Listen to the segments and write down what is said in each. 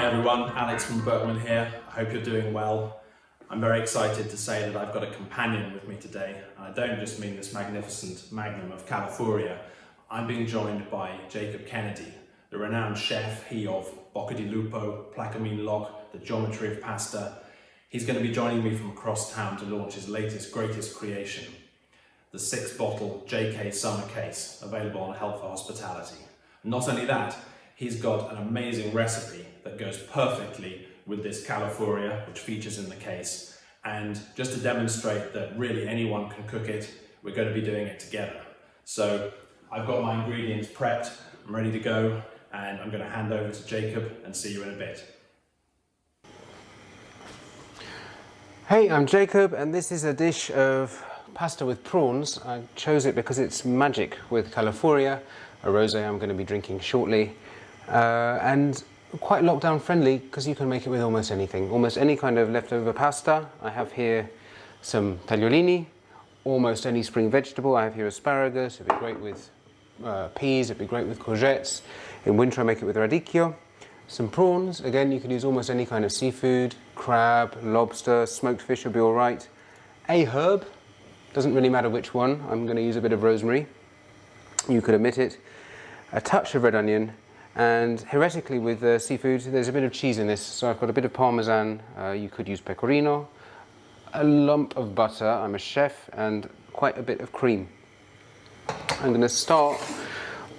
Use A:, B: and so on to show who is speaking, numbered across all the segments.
A: Hi everyone, Alex from Berkmann here. I hope you're doing well. I'm very excited to say that I've got a companion with me today. And I don't just mean this magnificent magnum of California. I'm being joined by Jacob Kennedy, the renowned chef, he of Bocca di Lupo, Placamine Lock, the geometry of pasta. He's going to be joining me from across town to launch his latest, greatest creation, the 6-bottle JK Summer Case, available on H4H452. Not only that, he's got an amazing recipe that goes perfectly with this California, which features in the case. And just to demonstrate that really anyone can cook it, we're going to be doing it together. So I've got my ingredients prepped, I'm ready to go, and I'm going to hand over to Jacob and see you in a bit.
B: Hey, I'm Jacob, and this is a dish of pasta with prawns. I chose it because it's magic with California, a rosé I'm going to be drinking shortly, and quite lockdown friendly because you can make it with almost anything, almost any kind of leftover pasta. I have here some tagliolini, almost any spring vegetable. I have here asparagus, it'd be great with peas, it'd be great with courgettes. In winter I make it with radicchio. Some prawns, again you can use almost any kind of seafood, crab, lobster, smoked fish would be alright. A herb, doesn't really matter which one, I'm going to use a bit of rosemary, you could omit it. A touch of red onion, and heretically with seafood there's a bit of cheese in this, so I've got a bit of parmesan, you could use pecorino, a lump of butter, I'm a chef, and quite a bit of cream. I'm going to start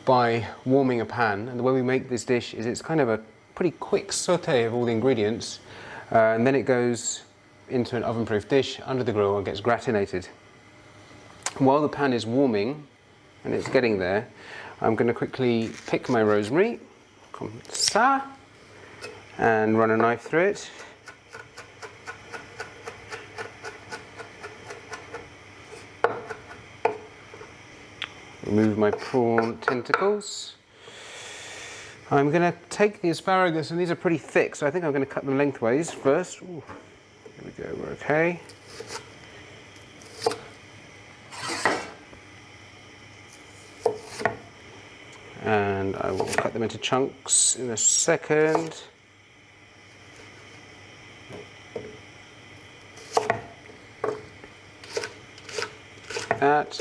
B: by warming a pan, and the way we make this dish is it's kind of a pretty quick saute of all the ingredients, and then it goes into an oven-proof dish under the grill and gets gratinated. While the pan is warming, and it's getting there, I'm going to quickly pick my rosemary, comme ça, and run a knife through it. Remove my prawn tentacles. I'm going to take the asparagus, and these are pretty thick, so I think I'm going to cut them lengthways first. Ooh, here we go, we're okay. And I will cut them into chunks in a second. That.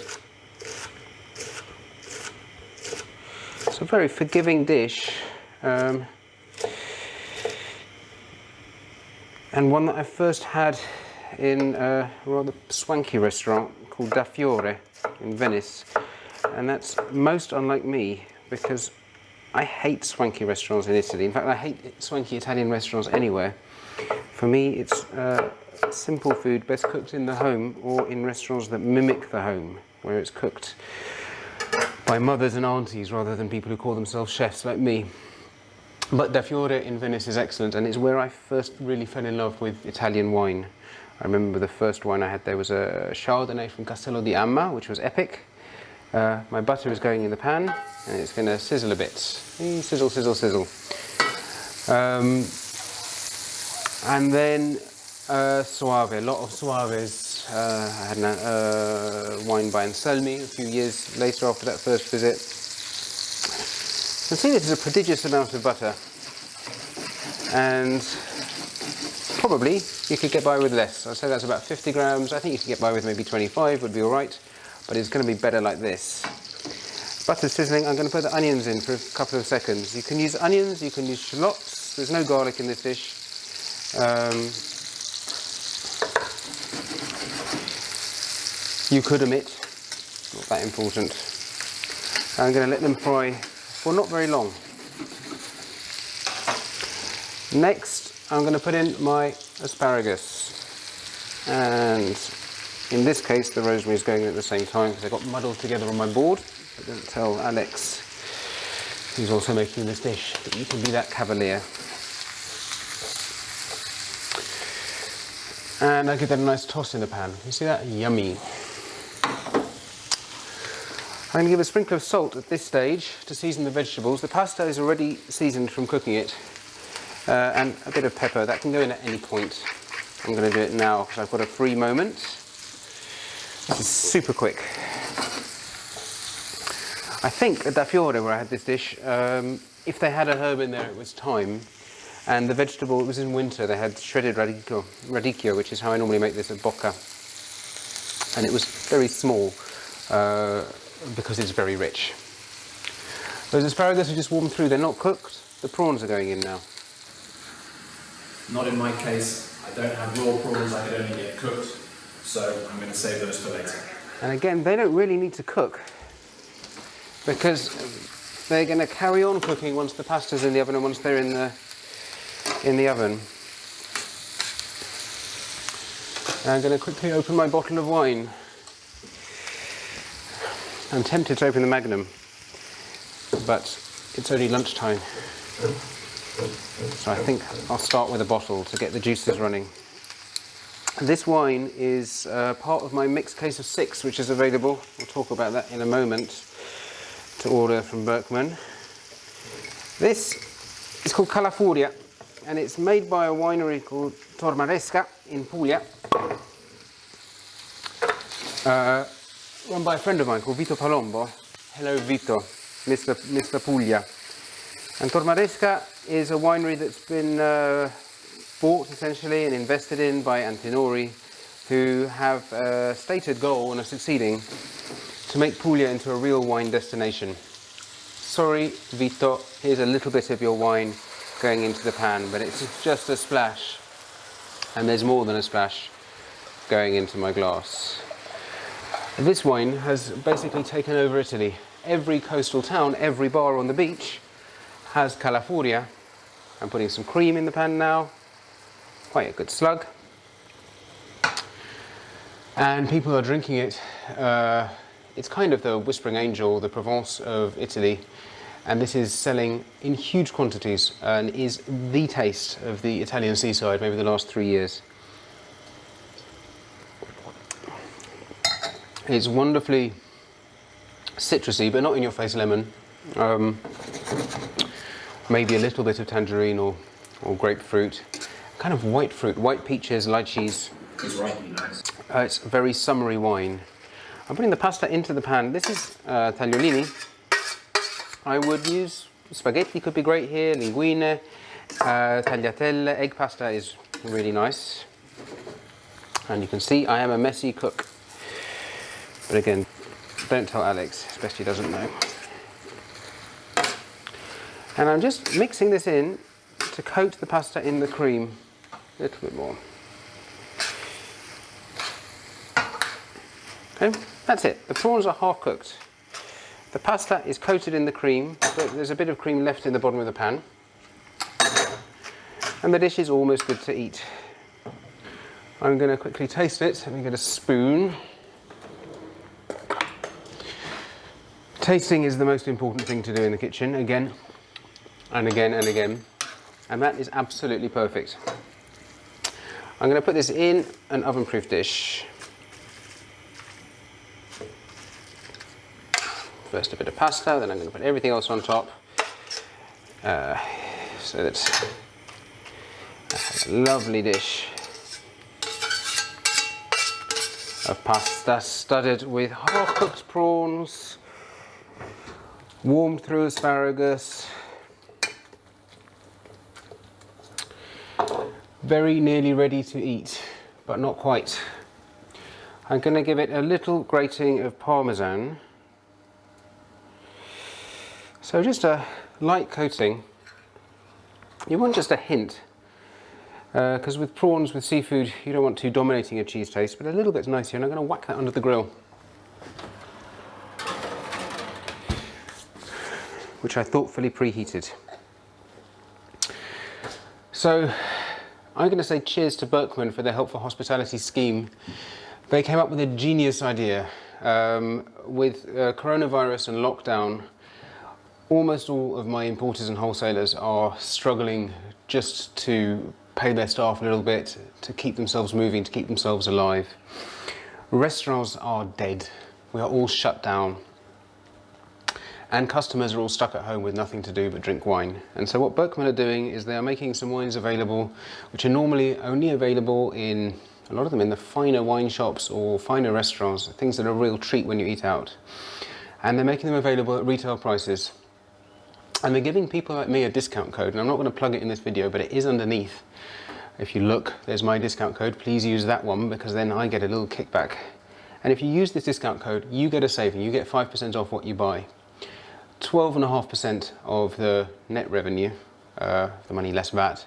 B: It's a very forgiving dish, and one that I first had in a rather swanky restaurant called Fiore in Venice, and that's most unlike me because I hate swanky restaurants in Italy. In fact, I hate swanky Italian restaurants anywhere. For me, it's simple food best cooked in the home or in restaurants that mimic the home, where it's cooked by mothers and aunties rather than people who call themselves chefs like me. But Da Fiore in Venice is excellent, and it's where I first really fell in love with Italian wine. I remember the first wine I had there was a Chardonnay from Castello di Ama, which was epic. My butter is going in the pan, and it's going to sizzle a bit. Sizzle, sizzle, sizzle. And then Soave, a lot of Soaves. I had a wine by Anselmi a few years later after that first visit. You can see this is a prodigious amount of butter, and probably you could get by with less. I'd say that's about 50 grams. I think you could get by with maybe 25, would be alright, but it's going to be better like this. Butter's sizzling. I'm going to put the onions in for a couple of seconds. You can use onions, you can use shallots. There's no garlic in this dish. You could omit, not that important. I'm going to let them fry for not very long. Next, I'm going to put in my asparagus. And in this case, the rosemary is going in at the same time because I got muddled together on my board. But don't tell Alex, who's also making this dish, that you can be that cavalier. And I give that a nice toss in the pan. You see that? Yummy. I'm going to give a sprinkle of salt at this stage to season the vegetables. The pasta is already seasoned from cooking it, and a bit of pepper. That can go in at any point. I'm going to do it now because I've got a free moment. This is super quick. I think at Da Fiore, where I had this dish, if they had a herb in there, it was thyme. And the vegetable, it was in winter, they had shredded radicchio, which is how I normally make this at bocca. And it was very small because it's very rich. Those asparagus are just warmed through, they're not cooked. The prawns are going in now.
A: Not in my case. I don't have raw prawns, I could only get cooked, so I'm going to save those for later.
B: And again, they don't really need to cook because they're going to carry on cooking once the pasta's in the oven and once they're in the oven. And I'm going to quickly open my bottle of wine. I'm tempted to open the Magnum, but it's only lunchtime. So I think I'll start with a bottle to get the juices running. This wine is part of my mixed case of 6, which is available. We'll talk about that in a moment, to order from Berkmann. This is called Calafoglia, and it's made by a winery called Tormaresca in Puglia, run by a friend of mine called Vito Palombo. Hello Vito, Mr. Puglia. And Tormaresca is a winery that's been bought essentially and invested in by Antinori, who have a stated goal and are succeeding to make Puglia into a real wine destination. Sorry Vito, here's a little bit of your wine going into the pan, but it's just a splash, and there's more than a splash going into my glass. This wine has basically taken over Italy. Every coastal town, every bar on the beach has Calafoglia. I'm putting some cream in the pan now, quite a good slug, and people are drinking it. It's kind of the whispering angel, the Provence of Italy, and this is selling in huge quantities and is the taste of the Italian seaside, maybe the last 3 years. It's wonderfully citrusy, but not in your face lemon. Maybe a little bit of tangerine or grapefruit, kind of white fruit, white peaches, lychees.
A: It's ripe, nice.
B: It's a very summery wine. I'm putting the pasta into the pan. This is tagliolini. I would use spaghetti, could be great here, linguine, tagliatelle, egg pasta is really nice. And you can see I am a messy cook. But again, don't tell Alex, it's best he doesn't know. And I'm just mixing this in to coat the pasta in the cream a little bit more. Okay, that's it. The prawns are half cooked. The pasta is coated in the cream, but there's a bit of cream left in the bottom of the pan. And the dish is almost good to eat. I'm going to quickly taste it. Let me get a spoon. Tasting is the most important thing to do in the kitchen, again and again and again, and that is absolutely perfect. I'm going to put this in an oven-proof dish. First a bit of pasta, then I'm going to put everything else on top, so that's a lovely dish of pasta studded with half-cooked prawns, warmed through asparagus, very nearly ready to eat, but not quite. I'm going to give it a little grating of parmesan, so just a light coating. You want just a hint, because with prawns, with seafood, you don't want too dominating a cheese taste, but a little bit's nice here, and I'm going to whack that under the grill, which I thoughtfully preheated. So I'm going to say cheers to Berkmann for their helpful hospitality scheme. They came up with a genius idea. With coronavirus and lockdown, almost all of my importers and wholesalers are struggling just to pay their staff a little bit, to keep themselves moving, to keep themselves alive. Restaurants are dead. We are all shut down. And customers are all stuck at home with nothing to do but drink wine. And so what Berkmann are doing is they are making some wines available which are normally only available in, a lot of them in the finer wine shops or finer restaurants, things that are a real treat when you eat out. And they're making them available at retail prices. And they're giving people like me a discount code, and I'm not going to plug it in this video, but it is underneath. If you look, there's my discount code. Please use that one, because then I get a little kickback. And if you use this discount code, you get a saving. You get 5% off what you buy. 12.5% of the net revenue, the money less VAT,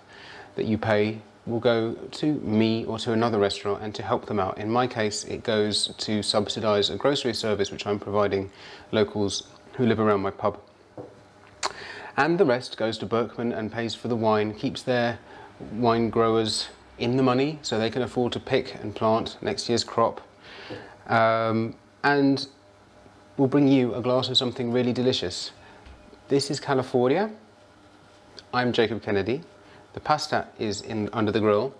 B: that you pay will go to me or to another restaurant and to help them out. In my case, it goes to subsidise a grocery service which I'm providing locals who live around my pub. And the rest goes to Berkmann and pays for the wine, keeps their wine growers in the money so they can afford to pick and plant next year's crop, and will bring you a glass of something really delicious. This is California. I'm Jacob Kennedy. The pasta is under the grill,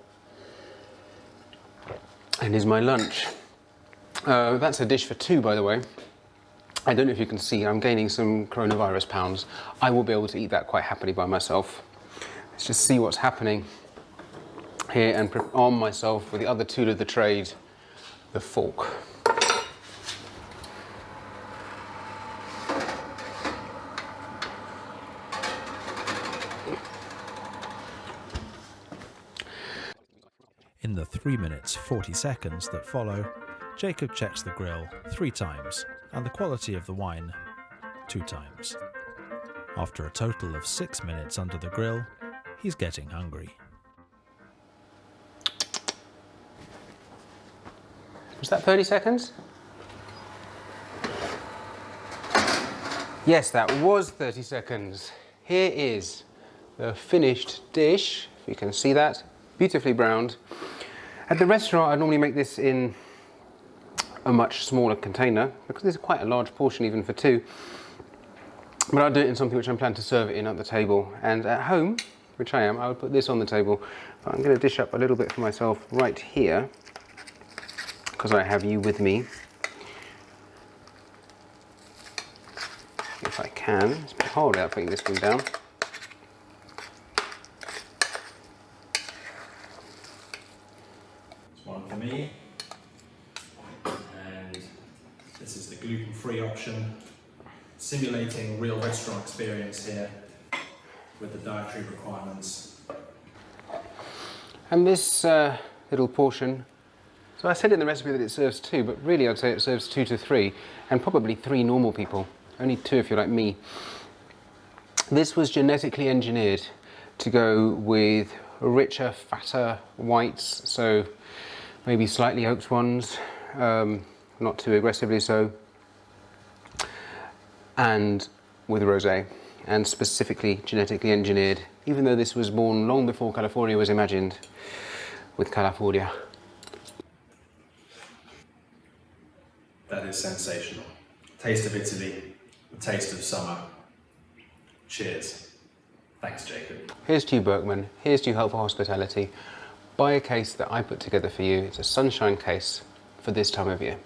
B: and is my lunch. That's a dish for two, by the way. I don't know if you can see, I'm gaining some coronavirus pounds. I will be able to eat that quite happily by myself. Let's just see what's happening here and arm myself with the other tool of the trade, the fork.
C: In the 3 minutes 40 seconds that follow, Jacob checks the grill 3 times and the quality of the wine 2 times. After a total of 6 minutes under the grill, he's getting hungry.
B: Was that 30 seconds? Yes, that was 30 seconds. Here is the finished dish, if you can see that, beautifully browned. At the restaurant, I normally make this in a much smaller container because it's quite a large portion even for two. But I'll do it in something which I'm planning to serve it in at the table. And at home, which I am, I would put this on the table. But I'm going to dish up a little bit for myself right here because I have you with me. If I can. It's a bit hard without putting this one down.
A: One for me, and this is the gluten-free option, simulating real restaurant experience here with the dietary requirements.
B: And this little portion, so I said in the recipe that it serves 2, but really I'd say it serves 2 to 3, and probably 3 normal people, only 2 if you're like me. This was genetically engineered to go with richer, fatter whites, so maybe slightly oaked ones, not too aggressively so, and with rosé, and specifically genetically engineered, even though this was born long before California was imagined, with California.
A: That is sensational. Taste of Italy, the taste of summer. Cheers. Thanks, Jacob.
B: Here's to you, Berkmann. Here's to you, Help for Hospitality. Buy a case that I put together for you. It's a sunshine case for this time of year.